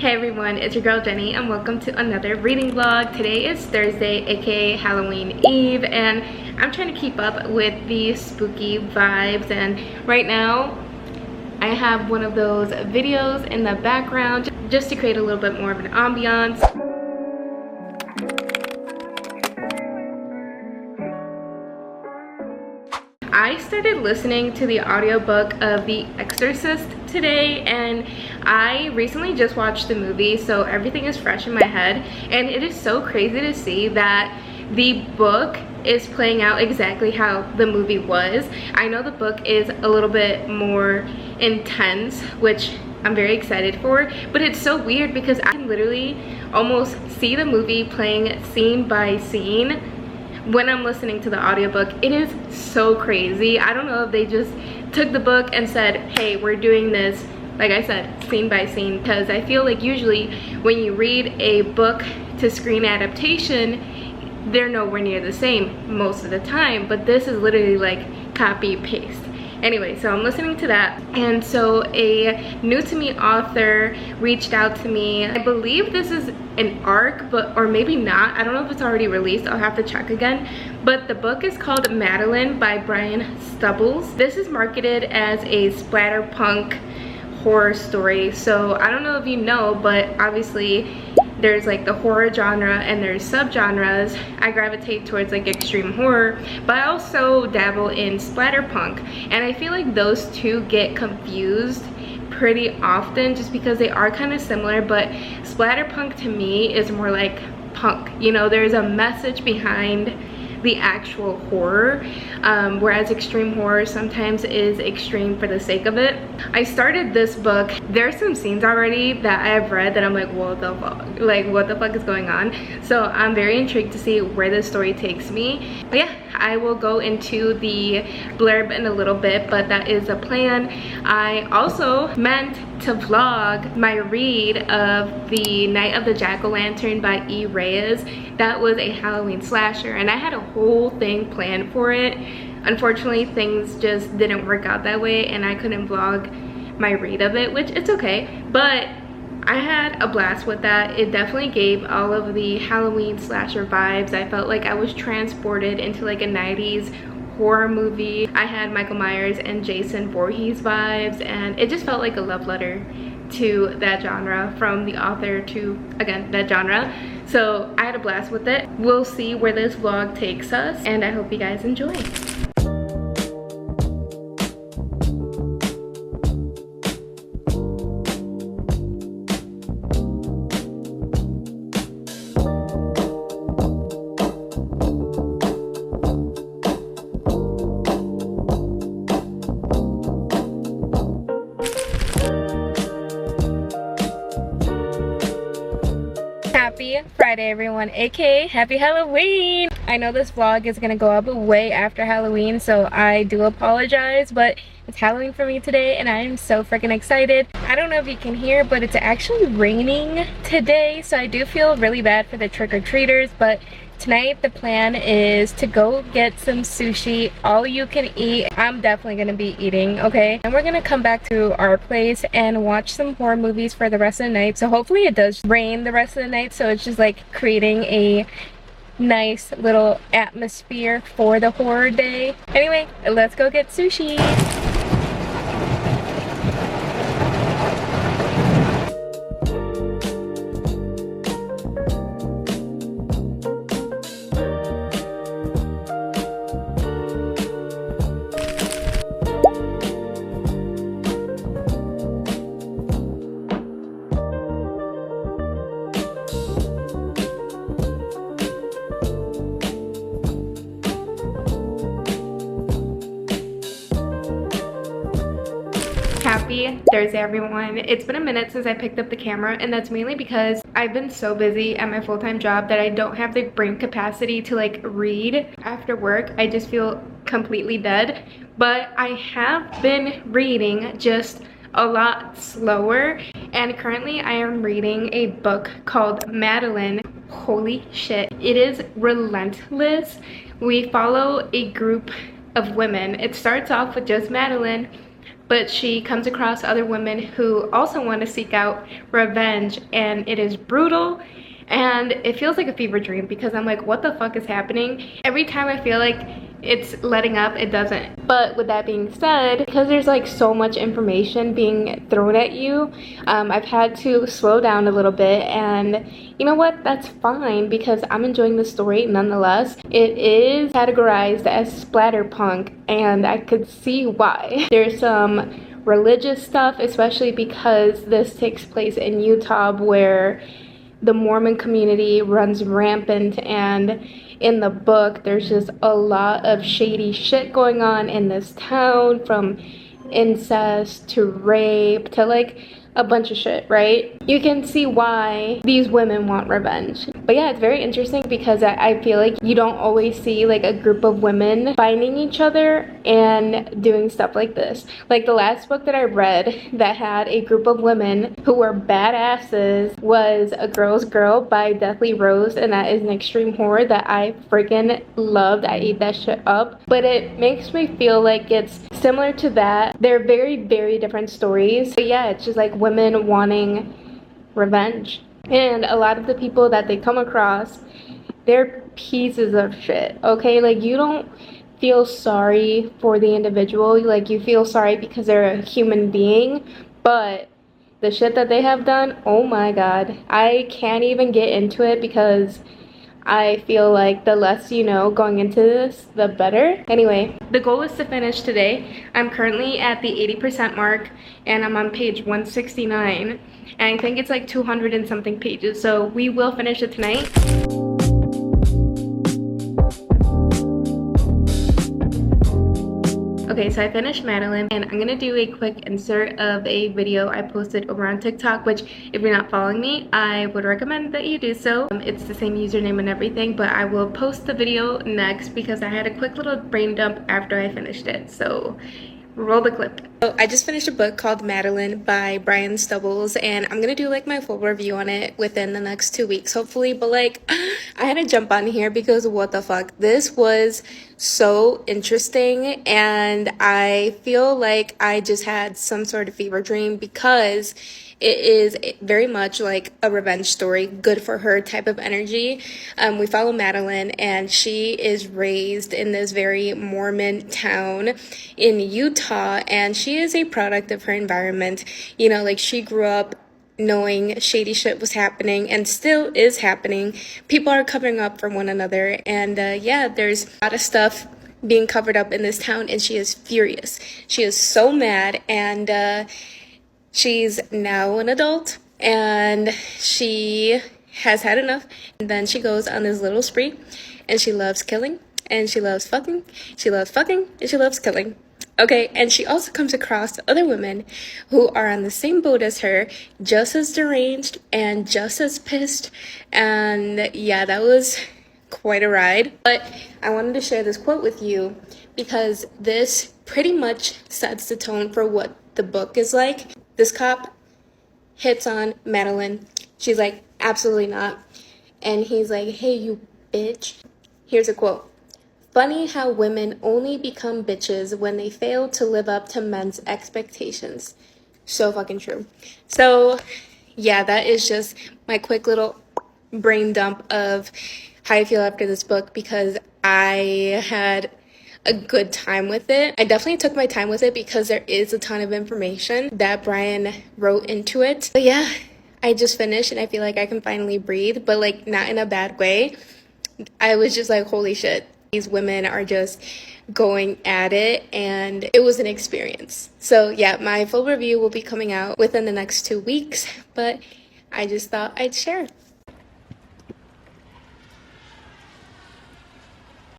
Hey everyone, it's your girl Jenny and welcome to another reading vlog. Today is Thursday, aka Halloween Eve, and I'm trying to keep up with the spooky vibes, and right now I have one of those videos in the background just to create a little bit more of an ambiance. I started listening to the audiobook of The Exorcist today, and I recently just watched the movie, so everything is fresh in my head, and it is so crazy to see that the book is playing out exactly how the movie was. I know the book is a little bit more intense, which I'm very excited for, but it's so weird because I can literally almost see the movie playing scene by scene when I'm listening to the audiobook. It is so crazy. I don't know if they just took the book and said, hey, we're doing this, like I said, scene by scene, because I feel like usually when you read a book to screen adaptation, they're nowhere near the same most of the time, but this is literally like copy paste. Anyway, so I'm listening to that, and so a new to me author reached out to me. I believe this is an arc, but or maybe not. I don't know if it's already released. I'll have to check again. But the book is called Maddilyn by Bryan Stubbles. This is marketed as a splatterpunk horror story. So I don't know if you know, but obviously there's like the horror genre and there's subgenres. I gravitate towards like extreme horror, but I also dabble in splatterpunk, and I feel like those two get confused pretty often just because they are kind of similar, but splatterpunk to me is more like punk, you know, there's a message behind the actual horror, whereas extreme horror sometimes is extreme for the sake of it. I started this book. There's some scenes already that I have read that I'm like, what the fuck? Like, what the fuck is going on? So I'm very intrigued to see where this story takes me. But yeah, I will go into the blurb in a little bit, but that is a plan. I also meant to vlog my read of The Night of the Jack-o'-lantern by E. Reyes. That was a Halloween slasher, and I had a whole thing planned for it. Unfortunately, things just didn't work out that way, and I couldn't vlog my read of it, which it's okay, but I had a blast with that. It definitely gave all of the Halloween slasher vibes. I felt like I was transported into like a 90s horror movie. I had Michael Myers and Jason Voorhees vibes, and it just felt like a love letter to that genre, from the author to, again, that genre. So I had a blast with it. We'll see where this vlog takes us, and I hope you guys enjoy. Happy Friday everyone, aka happy Halloween. I know this vlog is gonna go up way after Halloween, so I do apologize, but it's Halloween for me today and I am so freaking excited. I don't know if you can hear, but it's actually raining today, so I do feel really bad for the trick-or-treaters, but tonight the plan is to go get some sushi, all you can eat. I'm definitely gonna be eating, okay? And we're gonna come back to our place and watch some horror movies for the rest of the night. So hopefully it does rain the rest of the night, so it's just like creating a nice little atmosphere for the horror day. Anyway, let's go get sushi. Happy Thursday everyone. It's been a minute since I picked up the camera, and that's mainly because I've been so busy at my full-time job that I don't have the brain capacity to like read after work. I just feel completely dead, but I have been reading just a lot slower, and currently I am reading a book called Maddilyn. Holy shit, it is relentless. We follow a group of women. It starts off with just Maddilyn, but she comes across other women who also want to seek out revenge, and it is brutal. And it feels like a fever dream because I'm like, what the fuck is happening? Every time I feel like it's letting up, it doesn't. But with that being said, because there's like so much information being thrown at you, I've had to slow down a little bit, and you know what, that's fine because I'm enjoying the story nonetheless. It is categorized as splatterpunk, and I could see why. There's some religious stuff, especially because this takes place in Utah, where the Mormon community runs rampant, and in the book there's just a lot of shady shit going on in this town, from incest to rape to like a bunch of shit, right? You can see why these women want revenge. But yeah, it's very interesting because I feel like you don't always see like a group of women finding each other and doing stuff like this. Like the last book that I read that had a group of women who were badasses was A Girl's Girl by Deathly Rose, and that is an extreme horror that I freaking loved. I ate that shit up. But it makes me feel like it's similar to that. They're very, very different stories. But yeah, it's just like women wanting revenge. And a lot of the people that they come across, they're pieces of shit, okay? Like, you don't feel sorry for the individual. Like, you feel sorry because they're a human being. But the shit that they have done, oh my god. I can't even get into it because I feel like the less you know going into this, the better. Anyway, the goal is to finish today. I'm currently at the 80% mark, and I'm on page 169. And I think it's like 200 and something pages, so we will finish it tonight. Okay, so I finished Maddilyn, and I'm gonna do a quick insert of a video I posted over on TikTok, which if you're not following me, I would recommend that you do so. It's the same username and everything, but I will post the video next because I had a quick little brain dump after I finished it. So roll the clip. So I just finished a book called Maddilyn by Bryan Stubbles, and I'm gonna do like my full review on it within the next 2 weeks, hopefully. But like, I had to jump on here because what the fuck, this was so interesting, and I feel like I just had some sort of fever dream because it is very much like a revenge story, good for her type of energy. We follow Maddilyn, and she is raised in this very Mormon town in Utah, and she is a product of her environment. You know, like, she grew up knowing shady shit was happening and still is happening. People are covering up for one another, and yeah, there's a lot of stuff being covered up in this town, and she is furious. She is so mad, and she's now an adult, and she has had enough. And then she goes on this little spree, and she loves killing, and she loves fucking, she loves fucking, and she loves killing. Okay, and she also comes across other women who are on the same boat as her, just as deranged and just as pissed. And yeah, that was quite a ride. But I wanted to share this quote with you because this pretty much sets the tone for what the book is like. This cop hits on Maddilyn. She's like, absolutely not. And he's like, hey, you bitch. Here's a quote. Funny how women only become bitches when they fail to live up to men's expectations. So fucking true. So yeah, that is just my quick little brain dump of how I feel after this book, because I had a good time with it. I definitely took my time with it because there is a ton of information that Bryan wrote into it. But yeah, I just finished, and I feel like I can finally breathe, but like not in a bad way. I was just like, holy shit. These women are just going at it, and it was an experience. So yeah, my full review will be coming out within the next 2 weeks, but I just thought I'd share.